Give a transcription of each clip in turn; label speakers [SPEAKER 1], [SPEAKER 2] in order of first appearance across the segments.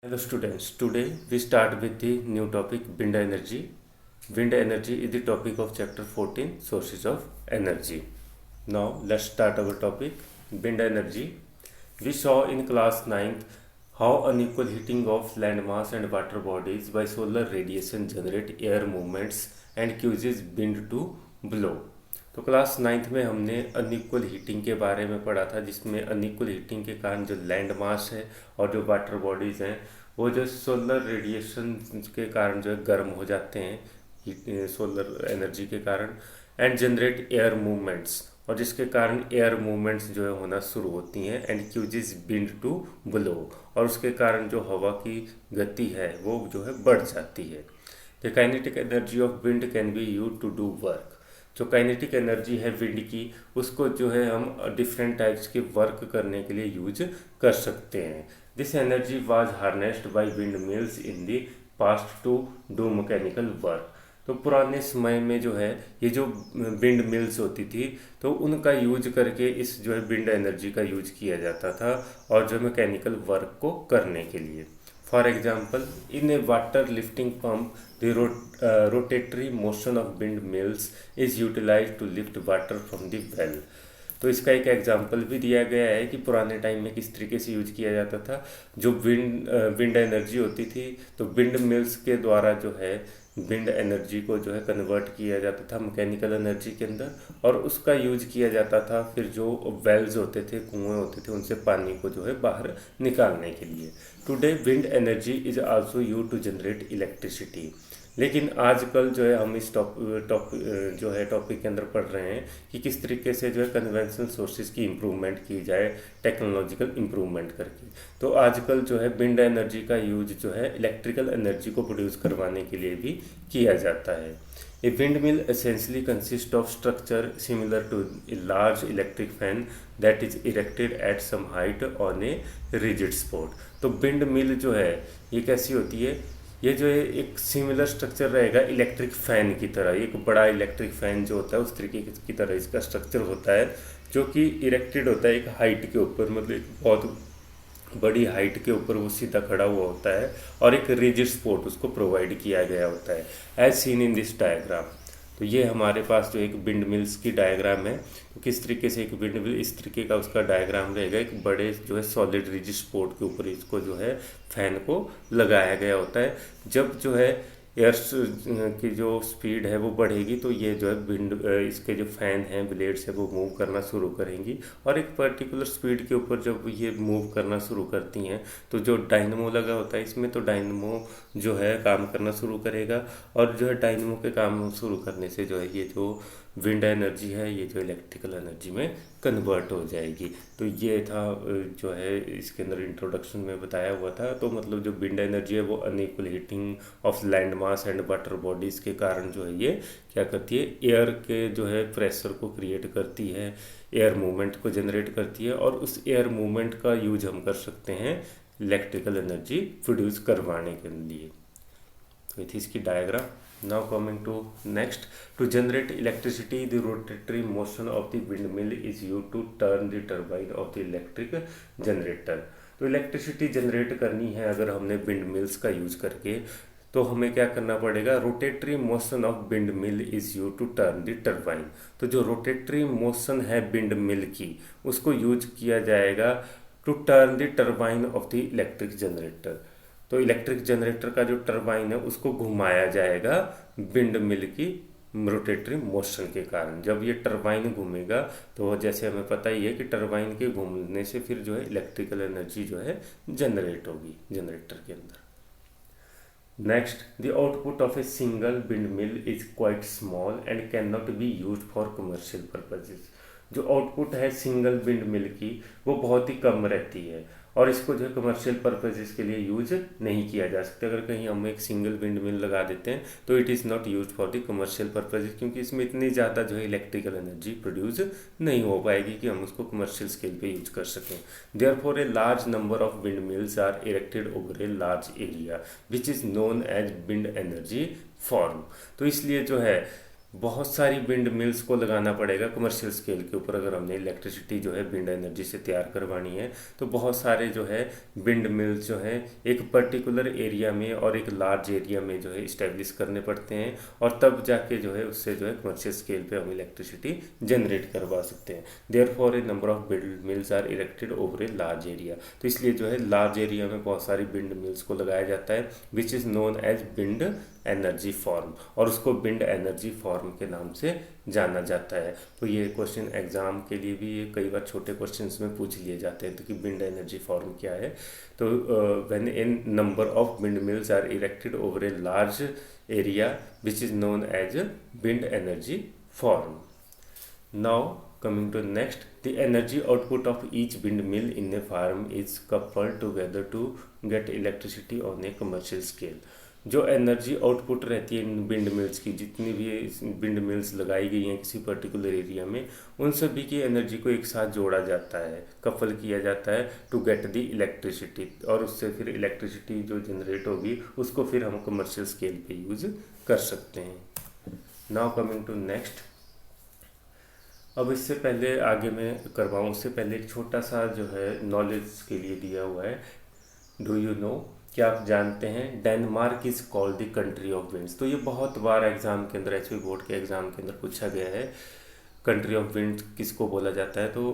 [SPEAKER 1] Hello students, today we start with the new topic wind energy. Wind energy is the topic of chapter 14 sources of energy. Now let's start our topic wind energy. We saw in class 9th how unequal heating of landmass and water bodies by solar radiation generate air movements and causes wind to blow. तो class 9th में हमने unequal heating के बारे में पढ़ा था, जिसमें unequal heating के कारण जो लैंड मास है और जो वाटर बॉडीज़ हैं वो जो सोलर रेडिएशन के कारण जो है गर्म हो जाते हैं सोलर एनर्जी के कारण एंड जनरेट एयर मूवमेंट्स, और जिसके कारण एयर मूवमेंट्स जो है होना शुरू होती हैं and causes wind to blow, और उसके कारण जो हवा की गति है वो जो है बढ़ जाती है। The kinetic energy of wind can be use to do work. जो काइनेटिक एनर्जी है विंड की, उसको जो है हम डिफरेंट टाइप्स के वर्क करने के लिए यूज कर सकते हैं। This energy was harnessed by wind mills in the past to do mechanical work. तो पुराने समय में जो है ये जो विंड मिल्स होती थी तो उनका यूज करके इस जो है विंड एनर्जी का यूज किया जाता था और जो मैकेनिकल वर्क को करने के लिए। For example, in a water lifting pump, the rotatory motion of windmills is utilized to lift water from the well. तो इसका एक एग्जाम्पल भी दिया गया है कि पुराने टाइम में किस तरीके से यूज किया जाता था। जो विंड एनर्जी होती थी तो विंड मिल्स के द्वारा जो है विंड एनर्जी को जो है कन्वर्ट किया जाता था मैकेनिकल एनर्जी के अंदर, और उसका यूज किया जाता था फिर जो वेल्स होते थे, कुएं होते थे, उनसे पानी को जो है बाहर निकालने के लिए। Today wind energy is also use to generate electricity. लेकिन आजकल जो है हम इस टॉपिक के अंदर पढ़ रहे हैं कि किस तरीके से जो है कन्वेंशनल सोर्सेज की इम्प्रूवमेंट की जाए टेक्नोलॉजिकल इम्प्रूवमेंट करके। तो आजकल जो है विंड एनर्जी का यूज जो है इलेक्ट्रिकल एनर्जी को प्रोड्यूस करवाने के लिए भी किया जाता है। A wind mill essentially consist of structure similar to a large electric fan that is erected at some height on a rigid spot. तो विंड मिल जो है ये कैसी होती है, ये जो है एक सिमिलर स्ट्रक्चर रहेगा इलेक्ट्रिक फ़ैन की तरह। एक बड़ा इलेक्ट्रिक फ़ैन जो होता है उस तरीके की तरह इसका स्ट्रक्चर होता है, जो कि इरेक्टेड होता है एक हाइट के ऊपर, मतलब एक बहुत बड़ी हाइट के ऊपर वो सीधा खड़ा हुआ होता है, और एक रिजिड स्पॉट उसको प्रोवाइड किया गया होता है as seen in this diagram. तो ये हमारे पास जो एक विंड मिल्स की डायग्राम है। तो किस तरीके से एक विंड मिल, इस तरीके का उसका डायग्राम रहेगा। एक बड़े जो है सॉलिड रिजिड स्पॉट के ऊपर इसको जो है फैन को लगाया गया होता है। जब जो है एयर की जो स्पीड है वो बढ़ेगी तो ये जो है विंड इसके जो फैन हैं ब्लेड्स है वो मूव करना शुरू करेंगी, और एक पर्टिकुलर स्पीड के ऊपर जब ये मूव करना शुरू करती हैं तो जो डायनमो लगा होता है इसमें, तो डायनमो जो है काम करना शुरू करेगा, और जो है डायनमो के काम शुरू करने से जो है ये जो विंड एनर्जी है ये जो इलेक्ट्रिकल एनर्जी में कन्वर्ट हो जाएगी। तो ये था जो है इसके अंदर इंट्रोडक्शन में बताया हुआ था। तो मतलब जो विंड एनर्जी है वो unequal heating of land mass and water bodies के कारण जो है ये क्या करती है, एयर के जो है प्रेशर को क्रिएट करती है, एयर मूवमेंट को जनरेट करती है, और उस एयर मूवमेंट का यूज हम कर सकते हैं इलेक्ट्रिकल एनर्जी प्रोड्यूस करवाने के लिए। तो ये थी इसकी diagram. Now coming to next, to generate electricity, the rotatory motion of the windmill is used to turn the turbine of the electric generator. तो इलेक्ट्रिसिटी जनरेट करनी है अगर हमने विंड मिल्स का यूज करके, तो हमें क्या करना पड़ेगा, rotatory motion of wind mill is use to turn the turbine. तो जो रोटेटरी मोशन है विंड मिल की उसको यूज किया जाएगा to turn the turbine of the electric generator. तो इलेक्ट्रिक जनरेटर का जो टरबाइन है उसको घुमाया जाएगा विंड मिल की रोटेटरी मोशन के कारण। जब ये टरबाइन घूमेगा तो जैसे हमें पता ही है कि टरबाइन के घूमने से फिर जो है इलेक्ट्रिकल एनर्जी जो है जनरेट होगी जनरेटर के अंदर। Next, the output of a single wind mill is quite small and can not be use for commercial purposes. जो आउटपुट है सिंगल विंड मिल की वो बहुत ही कम रहती है, और इसको जो है कमर्शियल पर्पजेज़ के लिए यूज नहीं किया जा सकता। अगर कहीं हम एक सिंगल विंड मिल लगा देते हैं तो it is not use for the commercial purposes, क्योंकि इसमें इतनी ज़्यादा जो है इलेक्ट्रिकल एनर्जी प्रोड्यूस नहीं हो पाएगी कि हम उसको कमर्शियल स्केल पे यूज कर सकें। Therefore a large number of wind mills are erected over a large area which is known as wind energy farm. तो इसलिए जो है बहुत सारी विंड मिल्स को लगाना पड़ेगा कमर्शियल स्केल के ऊपर। अगर हमने इलेक्ट्रिसिटी जो है विंड एनर्जी से तैयार करवानी है तो बहुत सारे जो है विंड मिल्स जो है एक पर्टिकुलर एरिया में और एक लार्ज एरिया में जो है इस्टेब्लिश करने पड़ते हैं, और तब जाके जो है उससे जो है कमर्शियल स्केल पे हम इलेक्ट्रिसिटी जनरेट करवा सकते हैं। Therefore a number of wind mills are erected over a large area. तो इसलिए जो है लार्ज एरिया में बहुत सारी विंड मिल्स को लगाया जाता है, which is known as wind energy farm, और उसको विंड एनर्जी फॉर्म के नाम से जाना जाता है। तो ये क्वेश्चन एग्जाम के लिए भी ये कई बार छोटे क्वेश्चंस में पूछ लिए जाते हैं, तो कि विंड एनर्जी फॉर्म क्या है। तो when in number of wind mills are erected over a large area which is known as wind energy farm. Now coming to next, the energy output of each windmill in a farm is coupled together to get electricity on a commercial scale. जो energy output रहती है इन wind mills की, जितनी भी wind mills लगाई गई हैं किसी पर्टिकुलर एरिया में, उन सभी की एनर्जी को एक साथ जोड़ा जाता है, कपल किया जाता है टू गेट द इलेक्ट्रिसिटी, और उससे फिर इलेक्ट्रिसिटी जो जनरेट होगी उसको फिर हम कमर्शियल स्केल पे यूज कर सकते हैं। नाउ कमिंग टू नेक्स्ट, अब इससे पहले आगे मैं करवाऊँ उससे पहले एक छोटा सा जो है नॉलेज के लिए दिया हुआ है। डू यू नो, क्या आप जानते हैं Denmark is called the country of winds. तो ये बहुत बार एग्जाम के अंदर, एचपी बोर्ड के एग्जाम के अंदर पूछा गया है, कंट्री ऑफ विंड किसको बोला जाता है। तो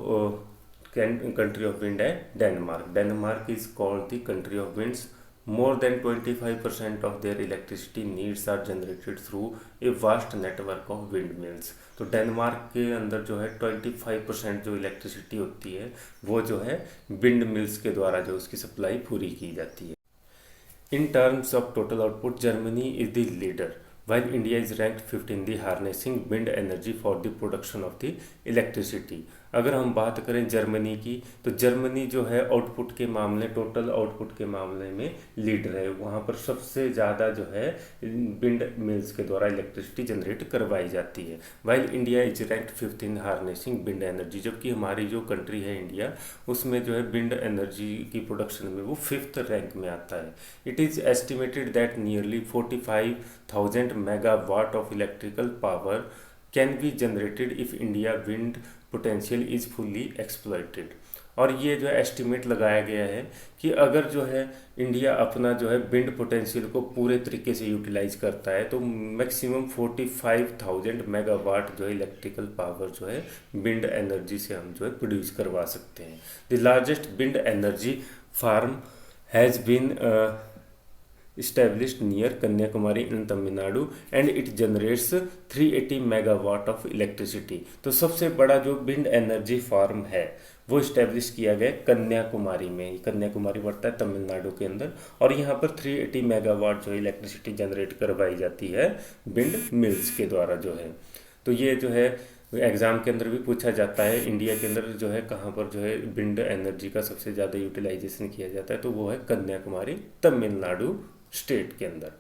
[SPEAKER 1] कंट्री ऑफ विंड है Denmark. Denmark is called the country of winds. More than 25% of their electricity needs are generated through a vast network of windmills. तो डेनमार्क के अंदर जो है 25% जो इलेक्ट्रिसिटी होती है वो जो है विंड मिल्स के द्वारा जो उसकी सप्लाई पूरी की जाती है। In terms of total output, Germany is the leader, while India is ranked 5th in the harnessing wind energy for the production of the electricity. अगर हम बात करें जर्मनी की, तो जर्मनी जो है आउटपुट के मामले, टोटल आउटपुट के मामले में लीडर है। वहाँ पर सबसे ज़्यादा जो है विंड मिल्स के द्वारा इलेक्ट्रिसिटी जनरेट करवाई जाती है। While India is ranked 5th in harnessing wind energy, जबकि हमारी जो कंट्री है इंडिया, उसमें जो है विंड एनर्जी की प्रोडक्शन में वो 5th रैंक में आता है। It is estimated that nearly 45,000 megawatt of electrical power can be generated if India wind potential is fully exploited. और ये जो एस्टिमेट लगाया गया है कि अगर जो है इंडिया अपना जो है विंड पोटेंशियल को पूरे तरीके से यूटिलाइज करता है तो मैक्सिमम 45,000 मेगावाट जो है इलेक्ट्रिकल पावर जो है विंड एनर्जी से हम जो है प्रोड्यूस करवा सकते हैं। The largest wind energy farm has been established near Kanyakumari in Tamil Nadu and it generates 380 megawatt of electricity। तो सबसे बड़ा जो विंड एनर्जी फार्म है वो इस्टेब्लिश किया गया कन्याकुमारी में। कन्याकुमारी पड़ता है तमिलनाडु के अंदर, और यहाँ पर 380 मेगावाट जो इलेक्ट्रिसिटी जनरेट करवाई जाती है विंड मिल्स के द्वारा जो है। तो ये जो है एग्ज़ाम के अंदर भी पूछा जाता है, इंडिया के अंदर जो है कहाँ पर जो है विंड एनर्जी का सबसे ज़्यादा यूटिलाइजेशन किया जाता है, तो वो है कन्याकुमारी तमिलनाडु स्टेट के अंदर।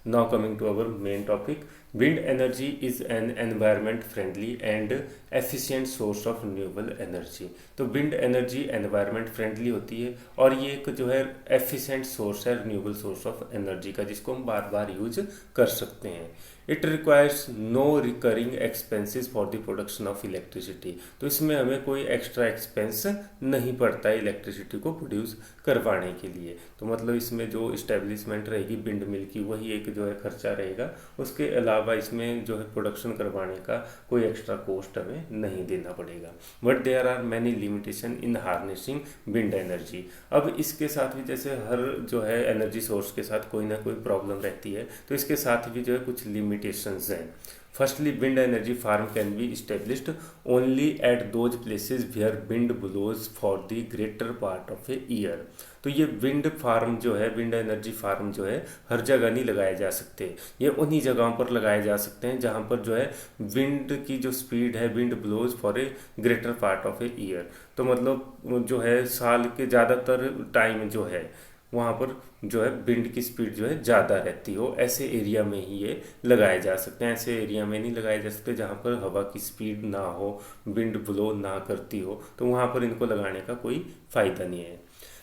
[SPEAKER 1] Now coming to our main topic, wind energy is an environment friendly and efficient source of renewable energy. तो विंड एनर्जी एनवायरमेंट फ्रेंडली होती है और ये एक जो है एफिशिएंट सोर्स है रिन्यूएबल सोर्स ऑफ एनर्जी का, जिसको हम बार बार यूज कर सकते हैं। It requires no recurring expenses for the production of electricity. तो इसमें हमें कोई एक्स्ट्रा एक्सपेंस नहीं पड़ता है इलेक्ट्रिसिटी को प्रोड्यूस करवाने के लिए। तो मतलब इसमें जो इस्टेब्लिशमेंट रहेगी विंड मिल की वही एक जो है खर्चा रहेगा, उसके अलावा इसमें जो है प्रोडक्शन करवाने का कोई एक्स्ट्रा कॉस्ट हमें नहीं देना पड़ेगा। But there are many limitation in harnessing wind energy. अब इसके साथ भी जैसे हर जो है एनर्जी सोर्स के साथ कोई ना कोई प्रॉब्लम रहती है, तो इसके साथ भी जो है कुछ लिमिटेशंस हैं। Firstly, wind energy farm can be established only at those places where wind blows for the greater part of a year. तो ये विंड फार्म जो है, विंड एनर्जी फार्म जो है हर जगह नहीं लगाए जा सकते, ये उन्हीं जगहों पर लगाए जा सकते हैं जहाँ पर जो है विंड की जो स्पीड है, wind blows for a greater part of a year. तो मतलब जो है साल के ज़्यादातर टाइम जो है वहाँ पर जो है विंड की स्पीड जो है ज़्यादा रहती हो, ऐसे एरिया में ही ये लगाए जा सकते हैं। ऐसे एरिया में नहीं लगाए जा सकते जहाँ पर हवा की स्पीड ना हो, विंड ब्लो ना करती हो, तो वहाँ पर इनको लगाने का कोई फ़ायदा नहीं है।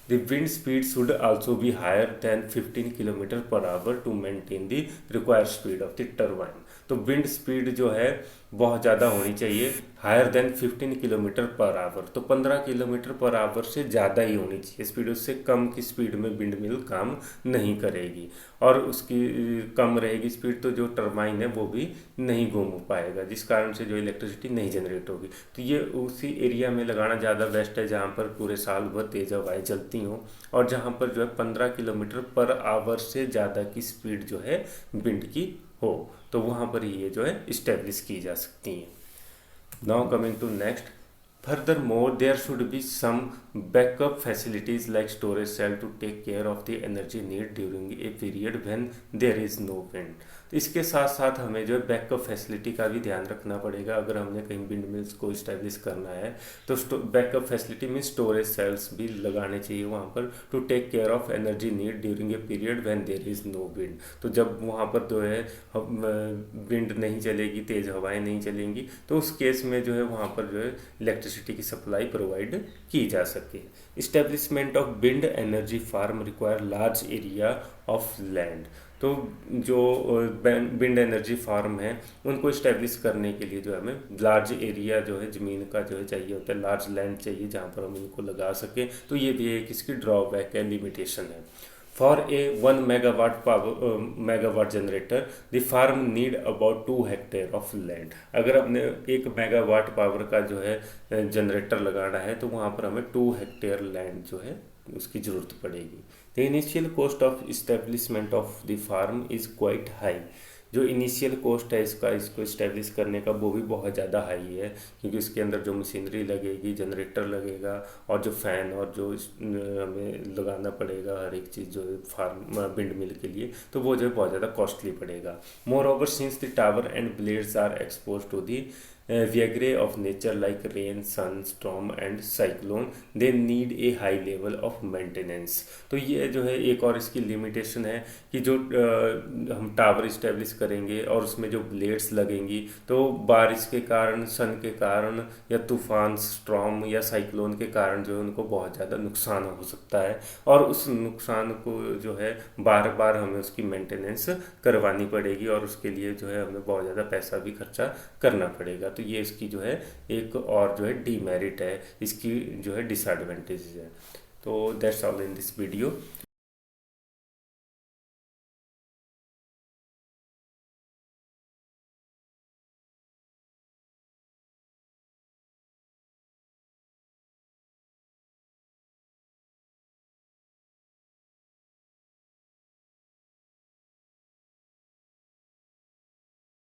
[SPEAKER 1] The wind speed should also be higher than 15 kilometre per hour to maintain the required speed of the turbine. तो विंड स्पीड जो है बहुत ज़्यादा होनी चाहिए, higher than 15 kilometre per hour. तो 15 किलोमीटर पर आवर से ज़्यादा ही होनी चाहिए स्पीड, उससे कम की स्पीड में विंड मिल काम नहीं करेगी, और उसकी कम रहेगी स्पीड तो जो टरबाइन है वो भी नहीं घूम पाएगा, जिस कारण से जो इलेक्ट्रिसिटी नहीं जनरेट होगी। तो ये उसी एरिया में लगाना ज़्यादा बेस्ट है जहाँ पर पूरे साल भर तेज़ हवाएँ चलती हों, और जहाँ पर जो है 15 किलोमीटर पर आवर से ज़्यादा की स्पीड जो है विंड की हो, तो वहाँ पर ही ये जो है इस्टेब्लिश की जा सकती हैं। Now coming to next, furthermore there should be some backup facilities like storage cell to take care of the energy need during a period when there is no wind। तो इसके साथ साथ हमें जो है बैकअप फैसिलिटी का भी ध्यान रखना पड़ेगा। अगर हमने कहीं विंड मिल्स को इस्टेब्लिश करना है तो बैकअप फैसिलिटी में स्टोरेज सेल्स भी लगाने चाहिए वहाँ पर, to take care of energy need during a period when there is no wind. तो जब वहाँ पर जो है विंड नहीं चलेगी, तेज़ हवाएं नहीं चलेंगी, तो उस केस में जो है वहाँ पर जो है इलेक्ट्रिसिटी की सप्लाई प्रोवाइड की जा सके। Establishment of wind energy farm require large area of land. तो जो विंड एनर्जी फार्म है उनको इस्टेब्लिश करने के लिए जो है हमें लार्ज एरिया जो है ज़मीन का जो है चाहिए होता है, लार्ज लैंड चाहिए जहाँ पर हम इनको लगा सकें। तो ये भी एक इसकी ड्रॉबैक है, लिमिटेशन है। For a 1 megawatt generator the farm need about 2 hectare of land. अगर हमने 1 मेगावाट पावर का जो है जनरेटर लगाना है तो वहाँ पर हमें 2 हेक्टेयर लैंड जो है उसकी ज़रूरत पड़ेगी। The initial cost of establishment of the farm is quite high. जो इनिशियल कॉस्ट है इसको इस्टेब्लिश करने का वो भी बहुत ज़्यादा हाई है, क्योंकि इसके अंदर जो मशीनरी लगेगी, जनरेटर लगेगा, और जो फ़ैन और जो हमें लगाना पड़ेगा हर एक चीज़ जो फार्म विंड मिल के लिए, तो वो जो है बहुत ज़्यादा कॉस्टली पड़ेगा। Moreover since the tower and blades are expose to the vagaries of nature like rain, sun, storm and cyclone, they need a high level of maintenance। तो ये जो है एक और इसकी लिमिटेशन है कि जो हम टावर इस्टेब्लिश करेंगे और उसमें जो ब्लेड्स लगेंगी तो बारिश के कारण, सन के कारण, या तूफान, स्टॉर्म या साइक्लोन के कारण जो है उनको बहुत ज़्यादा नुकसान हो सकता है, और उस नुकसान को जो है बार बार हमें उसकी मेंटेनेंस करवानी पड़ेगी, और उसके लिए जो है हमें बहुत ज़्यादा पैसा भी खर्चा करना पड़ेगा। तो ये इसकी जो है एक और जो है डीमेरिट है, इसकी जो है डिसएडवांटेज है। तो that's all in this video.